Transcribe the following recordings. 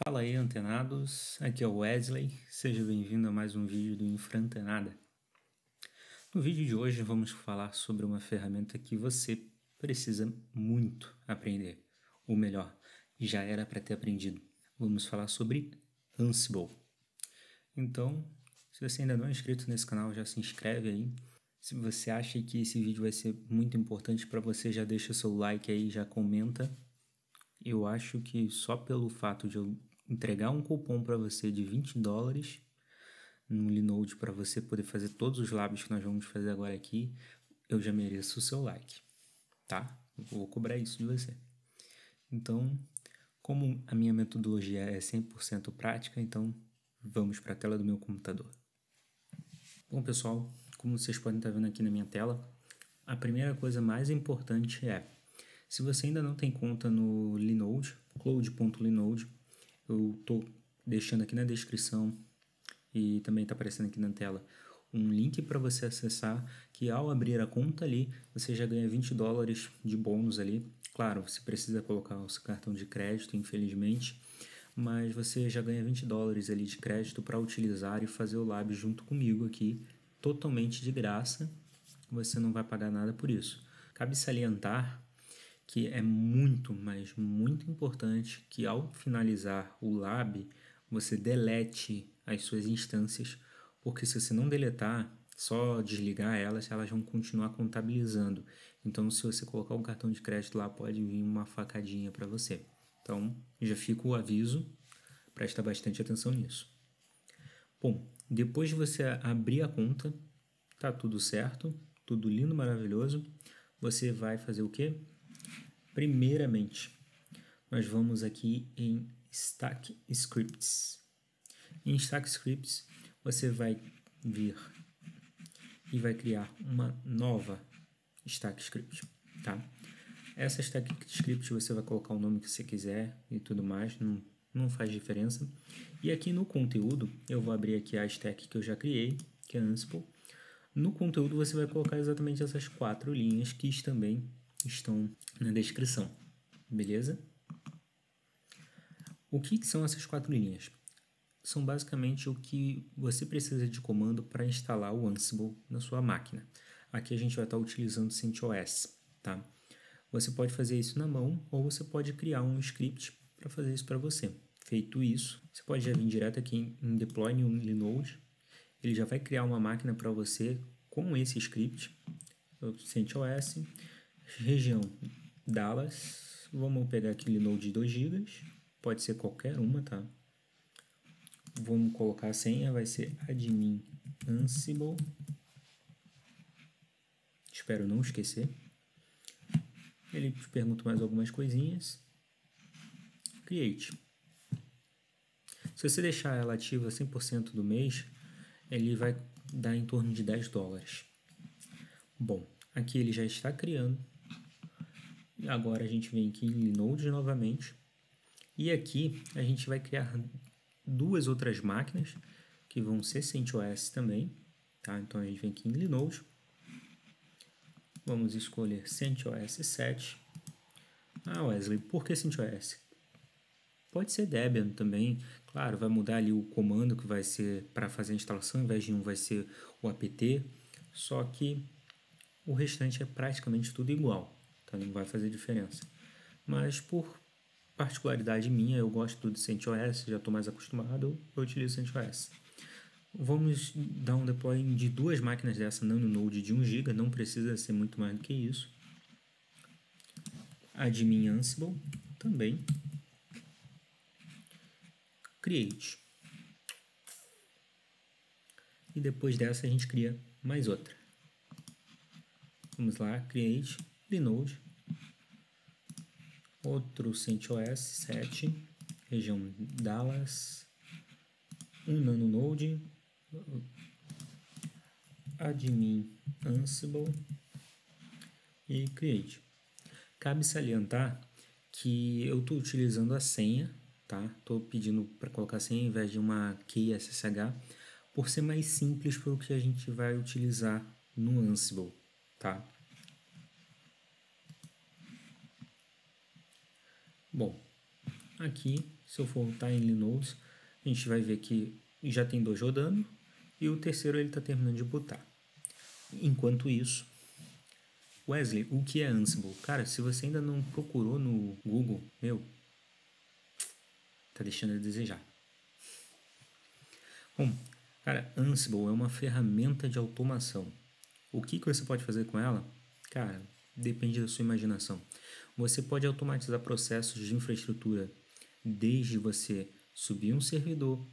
Fala aí, antenados, aqui é o Wesley, seja bem-vindo a mais um vídeo do Infrantenada. No vídeo de hoje vamos falar sobre uma ferramenta que você precisa muito aprender, ou melhor, já era para ter aprendido. Vamos falar sobre Ansible. Então, se você ainda não é inscrito nesse canal, já se inscreve aí. Se você acha que esse vídeo vai ser muito importante para você, já deixa o seu like aí, já comenta. Eu acho que só pelo fato de eu entregar um cupom para você de $20 no Linode para você poder fazer todos os lábios que nós vamos fazer agora aqui, eu já mereço o seu like, tá? Eu vou cobrar isso de você. Então, como a minha metodologia é 100% prática, então vamos para a tela do meu computador. Bom, pessoal, como vocês podem estar vendo aqui na minha tela, a primeira coisa mais importante é, se você ainda não tem conta no Linode, cloud.linode, eu estou deixando aqui na descrição e também está aparecendo aqui na tela um link para você acessar, que ao abrir a conta ali, você já ganha $20 de bônus ali. Claro, você precisa colocar o seu cartão de crédito, infelizmente, mas você já ganha $20 ali de crédito para utilizar e fazer o lab junto comigo aqui, totalmente de graça. Você não vai pagar nada por isso. Cabe salientar que é muito, mas muito importante que ao finalizar o lab, você delete as suas instâncias, porque se você não deletar, só desligar elas vão continuar contabilizando. Então, se você colocar um cartão de crédito lá, pode vir uma facadinha para você. Então, já fica o aviso, presta bastante atenção nisso. Bom, depois de você abrir a conta, tá tudo certo, tudo lindo, maravilhoso, você vai fazer o quê? Primeiramente, nós vamos aqui em Stack Scripts. Em Stack Scripts, você vai vir e vai criar uma nova Stack Script, tá? Essa Stack Script você vai colocar o nome que você quiser e tudo mais, não faz diferença. E aqui no conteúdo, eu vou abrir aqui a stack que eu já criei, que é Ansible. No conteúdo você vai colocar exatamente essas 4 linhas que também estão na descrição, beleza? O que são essas 4 linhas? São basicamente o que você precisa de comando para instalar o Ansible na sua máquina. Aqui a gente vai estar utilizando o CentOS, tá? Você pode fazer isso na mão ou você pode criar um script para fazer isso para você. Feito isso, você pode já vir direto aqui em Deploy no Linode. Ele já vai criar uma máquina para você com esse script. CentOS, região Dallas. Vamos pegar aqui Linode de 2 GB. Pode ser qualquer uma, tá? Vamos colocar a senha, vai ser admin Ansible. Espero não esquecer. Ele te pergunta mais algumas coisinhas. Create. Se você deixar ela ativa 100% do mês, ele vai dar em torno de $10. Bom, aqui ele já está criando. Agora a gente vem aqui em Linode novamente. E aqui a gente vai criar 2 outras máquinas que vão ser CentOS também, tá? Então a gente vem aqui em Linode, vamos escolher CentOS 7. Wesley, por que CentOS? Pode ser Debian também, claro, vai mudar ali o comando que vai ser para fazer a instalação, ao invés de um vai ser o apt, só que o restante é praticamente tudo igual, tá? Não vai fazer diferença. Mas por particularidade minha, eu gosto do CentOS, já estou mais acostumado, eu utilizo CentOS. Vamos dar um deploy de 2 máquinas dessa Nano Node de 1 GB, não precisa ser muito mais do que isso. Admin Ansible também. Create. E depois dessa a gente cria mais outra. Vamos lá, Create, Linode. Outro CentOS 7, região Dallas, um Nano Node, admin Ansible e Create. Cabe salientar que eu estou utilizando a senha, tá? Estou pedindo para colocar a senha ao invés de uma key SSH, por ser mais simples para o que a gente vai utilizar no Ansible, tá? Bom, aqui Se eu for voltar em Linode, a gente vai ver que já tem 2 rodando e o terceiro ele está terminando de botar. Enquanto isso, Wesley, o que é Ansible? Cara, se você ainda não procurou no Google, tá deixando a desejar. Bom, cara, Ansible é uma ferramenta de automação. O que você pode fazer com ela? Cara, depende da sua imaginação. Você pode automatizar processos de infraestrutura, desde você subir um servidor,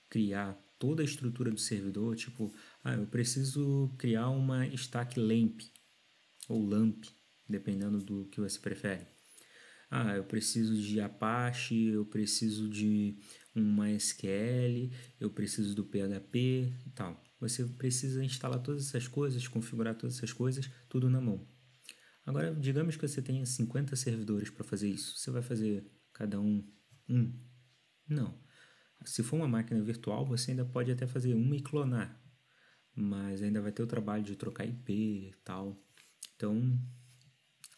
criar toda a estrutura do servidor, tipo, eu preciso criar uma stack LAMP, ou LAMP, dependendo do que você prefere. Eu preciso de Apache, eu preciso de um MySQL, eu preciso do PHP e tal. Você precisa instalar todas essas coisas, configurar todas essas coisas, tudo na mão. Agora, digamos que você tenha 50 servidores para fazer isso. Você vai fazer cada um? Não. Se for uma máquina virtual, você ainda pode até fazer uma e clonar. Mas ainda vai ter o trabalho de trocar IP e tal. Então,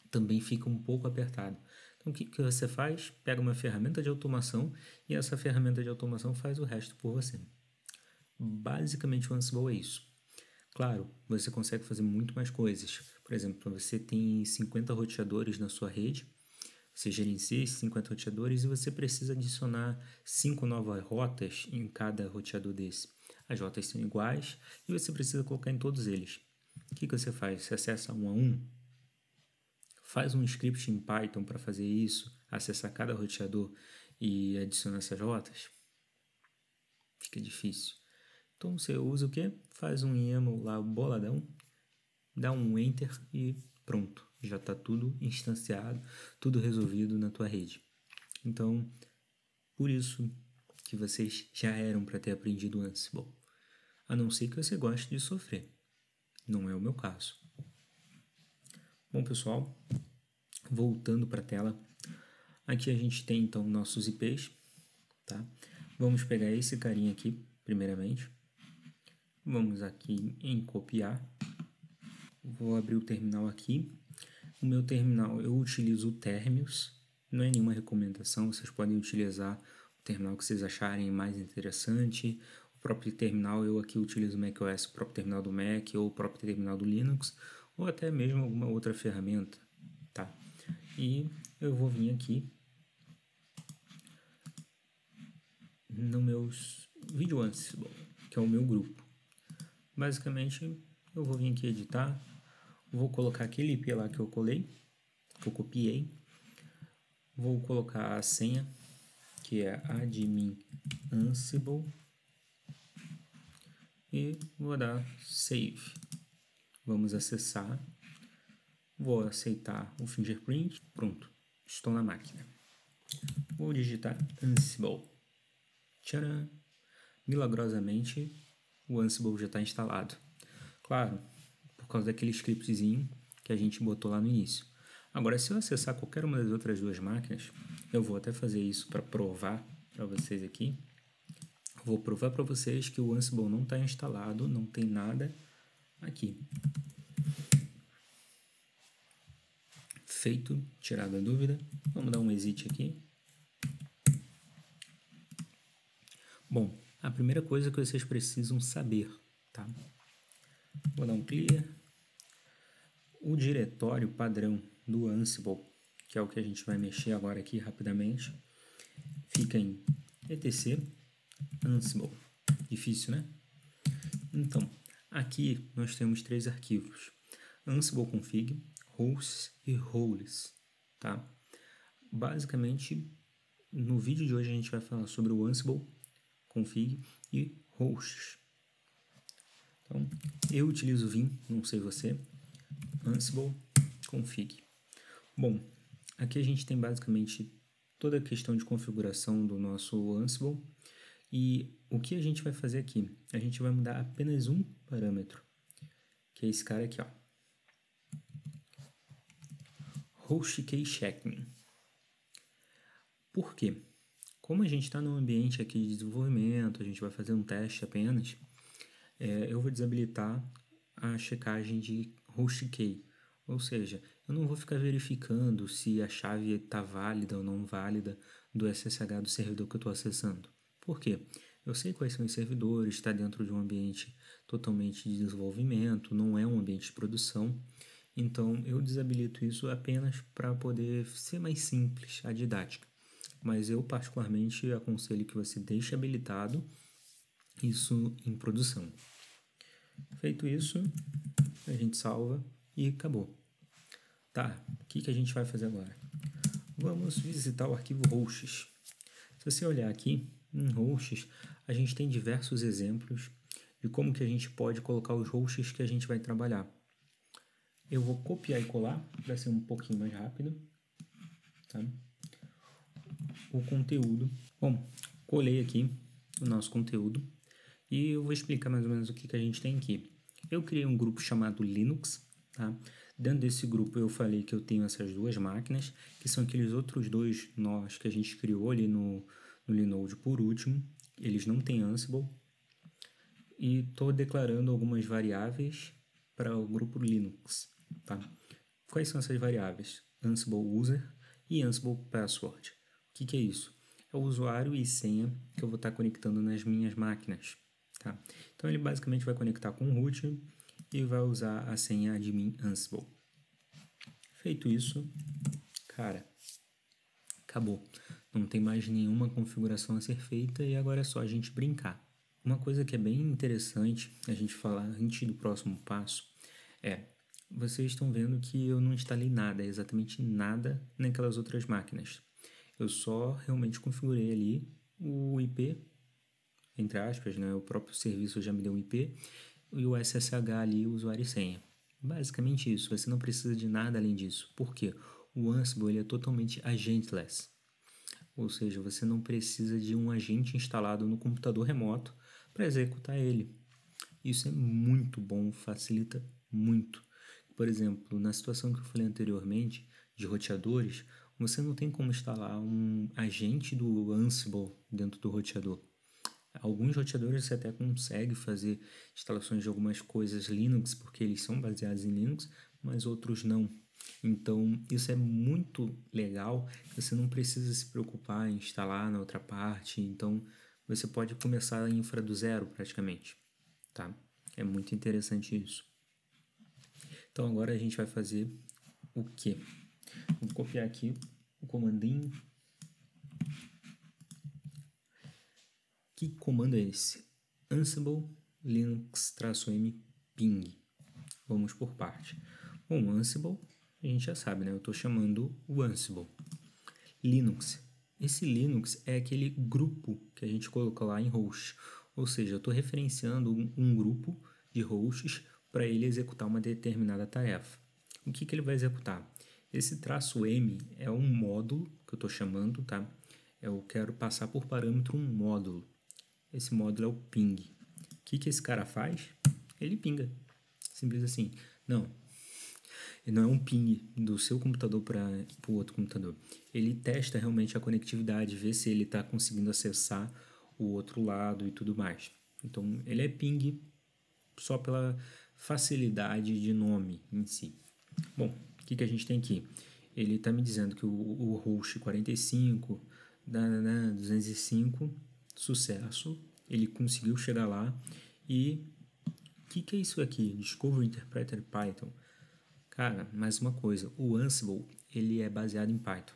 também fica um pouco apertado. Então, o que você faz? Pega uma ferramenta de automação e essa ferramenta de automação faz o resto por você. Basicamente, o Ansible é isso. Claro, você consegue fazer muito mais coisas. Por exemplo, você tem 50 roteadores na sua rede, você gerencia esses 50 roteadores e você precisa adicionar 5 novas rotas em cada roteador desse. As rotas são iguais e você precisa colocar em todos eles. O que você faz? Você acessa um a um? Faz um script em Python para fazer isso, acessar cada roteador e adicionar essas rotas? Fica difícil. Então você usa o quê? Faz um YAML lá boladão, dá um Enter e pronto. Já está tudo instanciado, tudo resolvido na tua rede. Então, por isso que vocês já eram para ter aprendido Ansible. A não ser que você goste de sofrer. Não é o meu caso. Bom, pessoal, voltando para a tela, aqui a gente tem então nossos IPs, tá? Vamos pegar esse carinha aqui, primeiramente. Vamos aqui em copiar. Vou abrir o terminal aqui. O meu terminal eu utilizo o Termius, não é nenhuma recomendação, vocês podem utilizar o terminal que vocês acharem mais interessante. O próprio terminal eu aqui utilizo o macOS, o próprio terminal do Mac ou o próprio terminal do Linux, ou até mesmo alguma outra ferramenta, tá? E eu vou vir aqui no meu vídeo Ansible, que é o meu grupo. Basicamente, eu vou vir aqui editar, vou colocar aquele IP lá que eu colei, que eu copiei, vou colocar a senha, que é admin Ansible, e vou dar save. Vamos acessar, vou aceitar o fingerprint, pronto, estou na máquina. Vou digitar Ansible. Tcharam! Milagrosamente, o Ansible já está instalado. Claro, por causa daquele scriptzinho que a gente botou lá no início. Agora, se eu acessar qualquer uma das outras duas máquinas, eu vou até fazer isso para provar para vocês aqui. Vou provar para vocês que o Ansible não está instalado, não tem nada aqui. Feito, tirada a dúvida. Vamos dar um exit aqui. Bom, a primeira coisa que vocês precisam saber, tá? Vou dar um clear. O diretório padrão do Ansible, que é o que a gente vai mexer agora aqui rapidamente, fica em etc Ansible. Difícil, né? Então, aqui nós temos 3 arquivos: Ansible config, hosts e roles, tá? Basicamente, no vídeo de hoje a gente vai falar sobre o Ansible config e hosts. Então, eu utilizo Vim, não sei você, Ansible config. Bom, aqui a gente tem basicamente toda a questão de configuração do nosso Ansible. E o que a gente vai fazer aqui? A gente vai mudar apenas um parâmetro, que é esse cara aqui, ó. Host key checking. Por quê? Como a gente está num ambiente aqui de desenvolvimento, a gente vai fazer um teste apenas, eu vou desabilitar a checagem de host key. Ou seja, eu não vou ficar verificando se a chave está válida ou não válida do SSH do servidor que eu estou acessando. Por quê? Eu sei quais são os servidores, está dentro de um ambiente totalmente de desenvolvimento, não é um ambiente de produção. Então, eu desabilito isso apenas para poder ser mais simples a didática. Mas eu, particularmente, aconselho que você deixe habilitado isso em produção. Feito isso, a gente salva e acabou. Tá, o que a gente vai fazer agora? Vamos visitar o arquivo hosts. Se você olhar aqui em hosts, a gente tem diversos exemplos de como que a gente pode colocar os hosts que a gente vai trabalhar. Eu vou copiar e colar para ser um pouquinho mais rápido. Tá? O conteúdo. Bom, colei aqui o nosso conteúdo e eu vou explicar mais ou menos o que a gente tem aqui. Eu criei um grupo chamado Linux. Tá? Dentro desse grupo eu falei que eu tenho essas duas máquinas, que são aqueles outros dois nós que a gente criou ali no Linode por último. Eles não têm Ansible. E estou declarando algumas variáveis para o grupo Linux. Tá? Quais são essas variáveis? Ansible User e Ansible Password. O que é isso? É o usuário e senha que eu vou estar conectando nas minhas máquinas. Tá? Então ele basicamente vai conectar com o root e vai usar a senha admin Ansible. Feito isso, cara, acabou. Não tem mais nenhuma configuração a ser feita e agora é só a gente brincar. Uma coisa que é bem interessante a gente falar antes do próximo passo é: vocês estão vendo que eu não instalei nada, exatamente nada naquelas outras máquinas. Eu só realmente configurei ali o IP, entre aspas, né? O próprio serviço já me deu um IP e o SSH ali, o usuário e senha. Basicamente isso, você não precisa de nada além disso. Por quê? O Ansible ele é totalmente agentless. Ou seja, você não precisa de um agente instalado no computador remoto para executar ele. Isso é muito bom, facilita muito. Por exemplo, na situação que eu falei anteriormente, de roteadores, você não tem como instalar um agente do Ansible dentro do roteador. Alguns roteadores você até consegue fazer instalações de algumas coisas Linux, porque eles são baseados em Linux, mas outros não. Então, isso é muito legal, você não precisa se preocupar em instalar na outra parte, então você pode começar a infra do zero praticamente, tá? É muito interessante isso. Então, agora a gente vai fazer o quê? Vou copiar aqui o comandinho. Que comando é esse? Ansible Linux-M ping. Vamos por parte. Bom, Ansible, a gente já sabe, né? Eu estou chamando o Ansible. Linux. Esse Linux é aquele grupo que a gente colocou lá em host. Ou seja, eu estou referenciando um grupo de hosts para ele executar uma determinada tarefa. O que ele vai executar? Esse "-m" é um módulo que eu estou chamando, tá? Eu quero passar por parâmetro um módulo. Esse módulo é o ping. O que esse cara faz? Ele pinga. Simples assim. Não é um ping do seu computador para o outro computador. Ele testa realmente a conectividade, vê se ele está conseguindo acessar o outro lado e tudo mais. Então, ele é ping só pela facilidade de nome em si. Bom, o que a gente tem aqui? Ele está me dizendo que o host 45, 205, sucesso. Ele conseguiu chegar lá e o que é isso aqui? Discovery Interpreter Python. Cara, mais uma coisa, o Ansible ele é baseado em Python.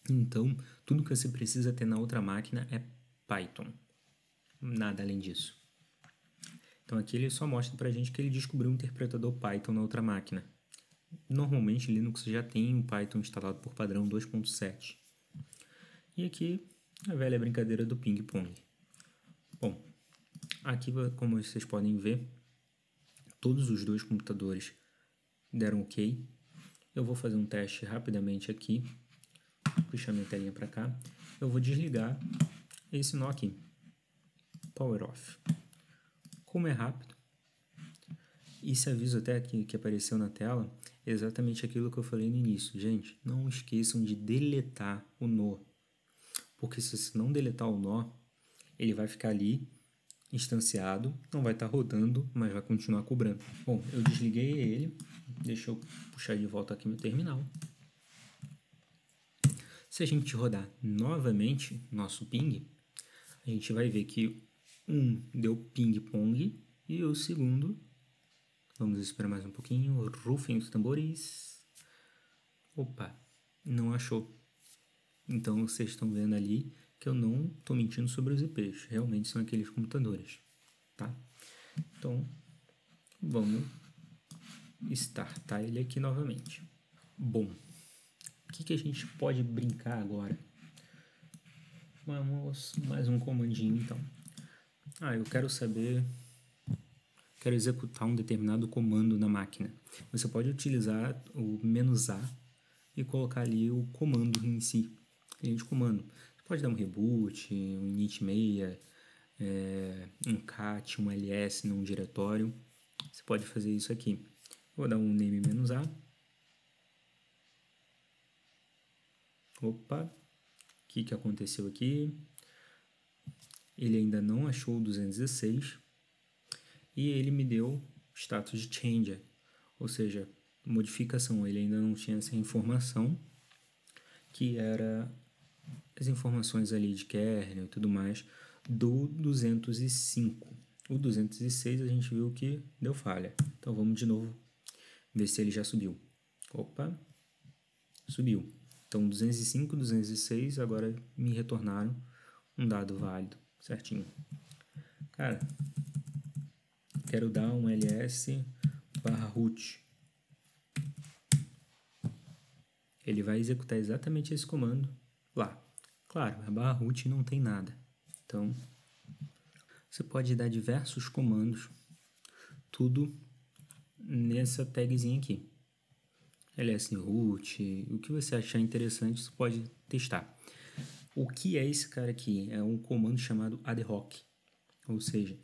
Então, tudo que você precisa ter na outra máquina é Python. Nada além disso. Então aqui ele só mostra pra gente que ele descobriu um interpretador Python na outra máquina. Normalmente Linux já tem um Python instalado por padrão 2.7. E aqui a velha brincadeira do ping-pong. Bom, aqui como vocês podem ver, todos os dois computadores deram ok. Eu vou fazer um teste rapidamente aqui. Vou puxar minha telinha para cá. Eu vou desligar esse nó aqui. Power off. Como é rápido. Esse aviso até aqui que apareceu na tela é exatamente aquilo que eu falei no início. Gente, não esqueçam de deletar o nó. Porque se você não deletar o nó, ele vai ficar ali instanciado, não vai estar rodando, mas vai continuar cobrando. Bom, eu desliguei ele. Deixa eu puxar de volta aqui meu terminal. Se a gente rodar novamente nosso ping, a gente vai ver que um deu ping-pong e o segundo, vamos esperar mais um pouquinho, rufem os tambores. Opa, não achou. Então vocês estão vendo ali que eu não estou mentindo sobre os IPs, realmente são aqueles computadores, tá? Então vamos startar ele aqui novamente. Bom, o que a gente pode brincar agora? Vamos mais um comandinho então. Eu quero executar um determinado comando na máquina. Você pode utilizar o "-a" e colocar ali o comando em si, linha de comando. Você pode dar um reboot, um init meia, um cat, um ls num diretório. Você pode fazer isso aqui. Vou dar um name "-a". Opa, o que aconteceu aqui? Ele ainda não achou o 216 e ele me deu status de changer, ou seja, modificação. Ele ainda não tinha essa informação, que era as informações ali de kernel e tudo mais do 205. O 206 a gente viu que deu falha. Então vamos de novo ver se ele já subiu. Opa, subiu. Então 205, 206 agora me retornaram um dado válido, certinho. Cara, quero dar um ls/root. Ele vai executar exatamente esse comando lá. Claro, a /root não tem nada. Então, você pode dar diversos comandos, tudo nessa tagzinha aqui. ls/root, o que você achar interessante, você pode testar. O que é esse cara aqui? É um comando chamado ad hoc, ou seja,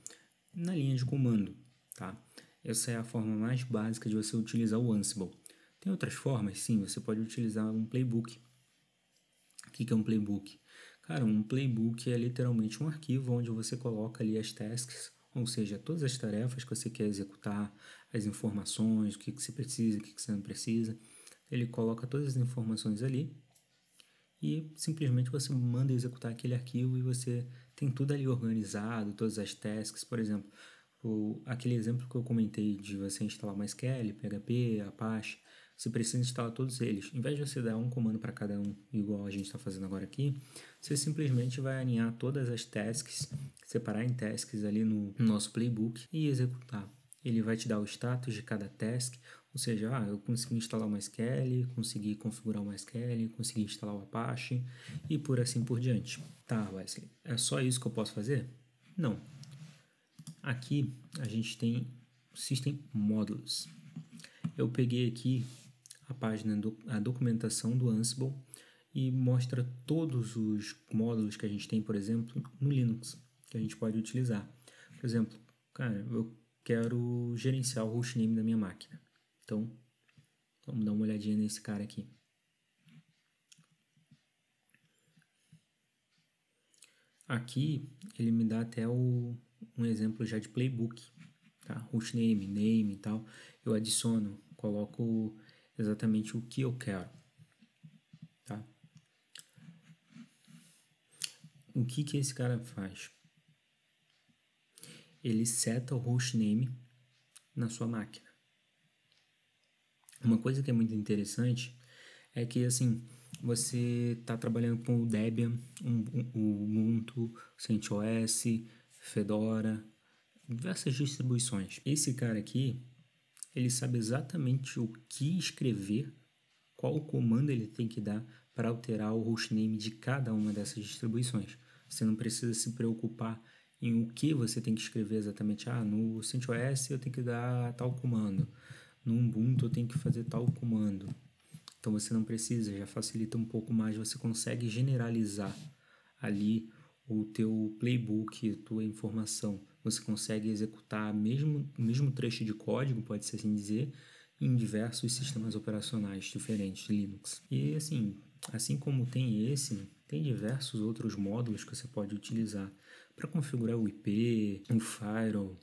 na linha de comando, tá? Essa é a forma mais básica de você utilizar o Ansible. Tem outras formas, sim, você pode utilizar um playbook. O que é um playbook? Cara, um playbook é literalmente um arquivo onde você coloca ali as tasks, ou seja, todas as tarefas que você quer executar, as informações, o que você precisa, o que você não precisa. Ele coloca todas as informações ali e simplesmente você manda executar aquele arquivo e você tem tudo ali organizado, todas as tasks, por exemplo, aquele exemplo que eu comentei de você instalar MySQL, PHP, Apache, você precisa instalar todos eles. Em vez de você dar um comando para cada um, igual a gente está fazendo agora aqui, você simplesmente vai alinhar todas as tasks, separar em tasks ali no nosso playbook e executar. Ele vai te dar o status de cada task, ou seja, eu consegui instalar o MySQL, consegui configurar o MySQL, consegui instalar o Apache e por assim por diante. Tá, Wesley, é só isso que eu posso fazer? Não. Aqui a gente tem System Modules. Eu peguei aqui a página, a documentação do Ansible e mostra todos os módulos que a gente tem, por exemplo, no Linux, que a gente pode utilizar. Por exemplo, cara, eu quero gerenciar o hostname da minha máquina. Então, vamos dar uma olhadinha nesse cara aqui. Aqui, ele me dá até um exemplo já de playbook, tá? Hostname, name e tal. Eu adiciono, coloco exatamente o que eu quero, tá? O que esse cara faz? Ele seta o hostname na sua máquina. Uma coisa que é muito interessante é que, assim, você está trabalhando com o Debian, o Ubuntu, CentOS, Fedora, diversas distribuições. Esse cara aqui, ele sabe exatamente o que escrever, qual comando ele tem que dar para alterar o hostname de cada uma dessas distribuições. Você não precisa se preocupar em o que você tem que escrever exatamente. No CentOS eu tenho que dar tal comando, no Ubuntu eu tenho que fazer tal comando. Então você não precisa, já facilita um pouco mais, você consegue generalizar ali o teu playbook, a tua informação. Você consegue executar o mesmo trecho de código, pode ser assim dizer, em diversos sistemas operacionais diferentes de Linux. E assim como tem esse, tem diversos outros módulos que você pode utilizar para configurar o IP, o firewall,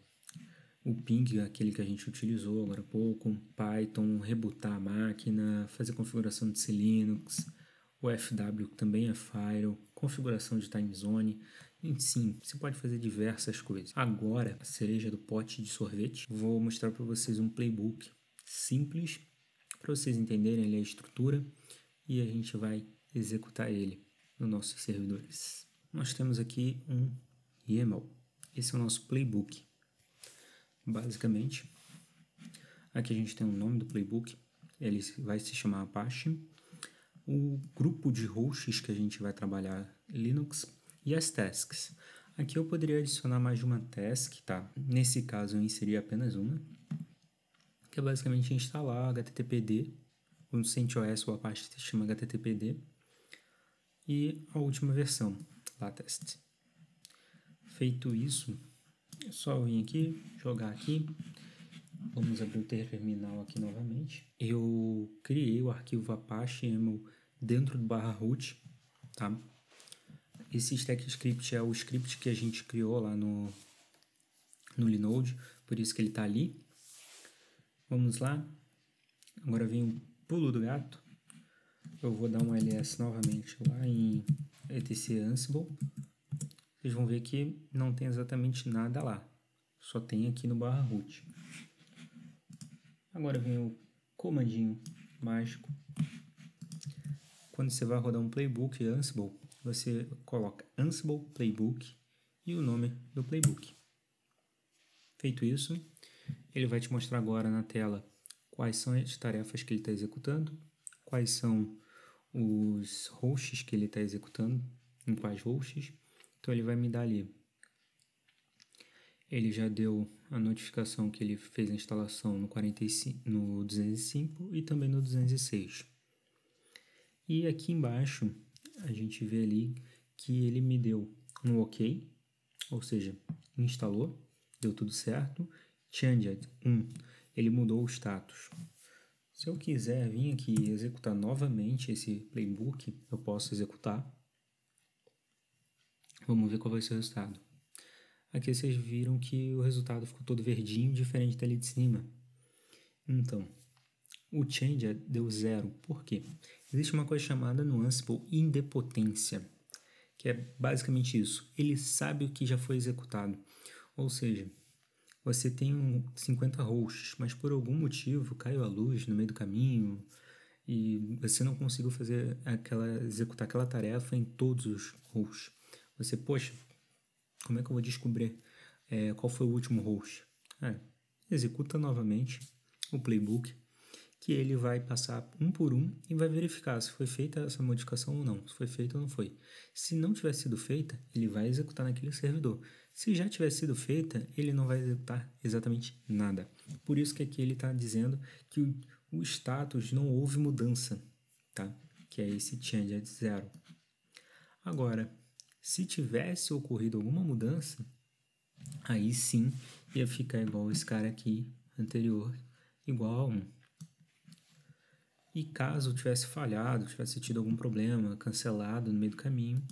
o ping, aquele que a gente utilizou agora há pouco, Python, rebootar a máquina, fazer configuração de Linux, o FW também é Firewall, configuração de time zone, sim, você pode fazer diversas coisas. Agora, a cereja do pote de sorvete, vou mostrar para vocês um playbook simples, para vocês entenderem ali a estrutura, e a gente vai executar ele nos nossos servidores. Nós temos aqui um YAML, esse é o nosso playbook. Basicamente, aqui a gente tem o nome do playbook, ele vai se chamar Apache, o grupo de hosts que a gente vai trabalhar Linux e as tasks. Aqui eu poderia adicionar mais de uma task, tá? Nesse caso eu inseri apenas uma, que é basicamente instalar HTTPD, o CentOS ou Apache se chama HTTPD, e a última versão, Latest. Feito isso, é só vir aqui, jogar aqui. Vamos abrir o terminal aqui novamente. Eu criei o arquivo Apache YAML dentro do /root, tá? Esse stack script é o script que a gente criou lá no Linode, por isso que ele está ali. Vamos lá. Agora vem o pulo do gato. Eu vou dar um ls novamente lá em etc Ansible. Vocês vão ver que não tem exatamente nada lá. Só tem aqui no /root. Agora vem o comandinho mágico. Quando você vai rodar um playbook Ansible, você coloca Ansible Playbook e o nome do playbook. Feito isso, ele vai te mostrar agora na tela quais são as tarefas que ele está executando, quais são os hosts que ele está executando, em quais hosts. Então ele vai me dar ali. Ele já deu a notificação que ele fez a instalação no 205 e também no 206. E aqui embaixo a gente vê ali que ele me deu um OK, ou seja, instalou, deu tudo certo. Changed, ele mudou o status. Se eu quiser vir aqui e executar novamente esse playbook, eu posso executar. Vamos ver qual vai ser o resultado. Aqui vocês viram que o resultado ficou todo verdinho, diferente dali de cima. Então, o change deu 0. Por quê? Existe uma coisa chamada no Ansible idempotência, que é basicamente isso. Ele sabe o que já foi executado. Ou seja, você tem 50 hosts, mas por algum motivo caiu a luz no meio do caminho e você não conseguiu executar aquela tarefa em todos os hosts. Você, poxa, como é que eu vou descobrir qual foi o último host? Executa novamente o playbook, que ele vai passar um por um e vai verificar se foi feita essa modificação ou não, se foi feita ou não foi. Se não tiver sido feita, ele vai executar naquele servidor. Se já tiver sido feita, ele não vai executar exatamente nada. Por isso que aqui ele está dizendo que o status não houve mudança, tá? Que é esse change de 0. Agora, se tivesse ocorrido alguma mudança, aí sim ia ficar igual esse cara aqui anterior, igual a 1. E caso tivesse falhado, tivesse tido algum problema, cancelado no meio do caminho,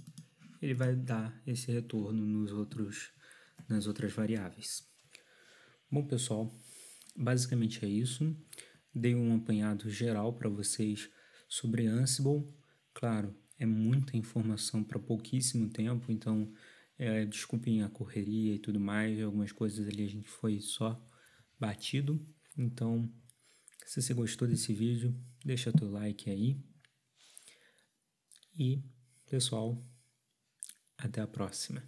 ele vai dar esse retorno nas outras variáveis. Bom, pessoal, basicamente é isso. Dei um apanhado geral para vocês sobre Ansible. Claro, é muita informação para pouquíssimo tempo, então desculpem a correria e tudo mais. Algumas coisas ali a gente foi só batido. Então, se você gostou desse vídeo, deixa teu like aí. E, pessoal, até a próxima.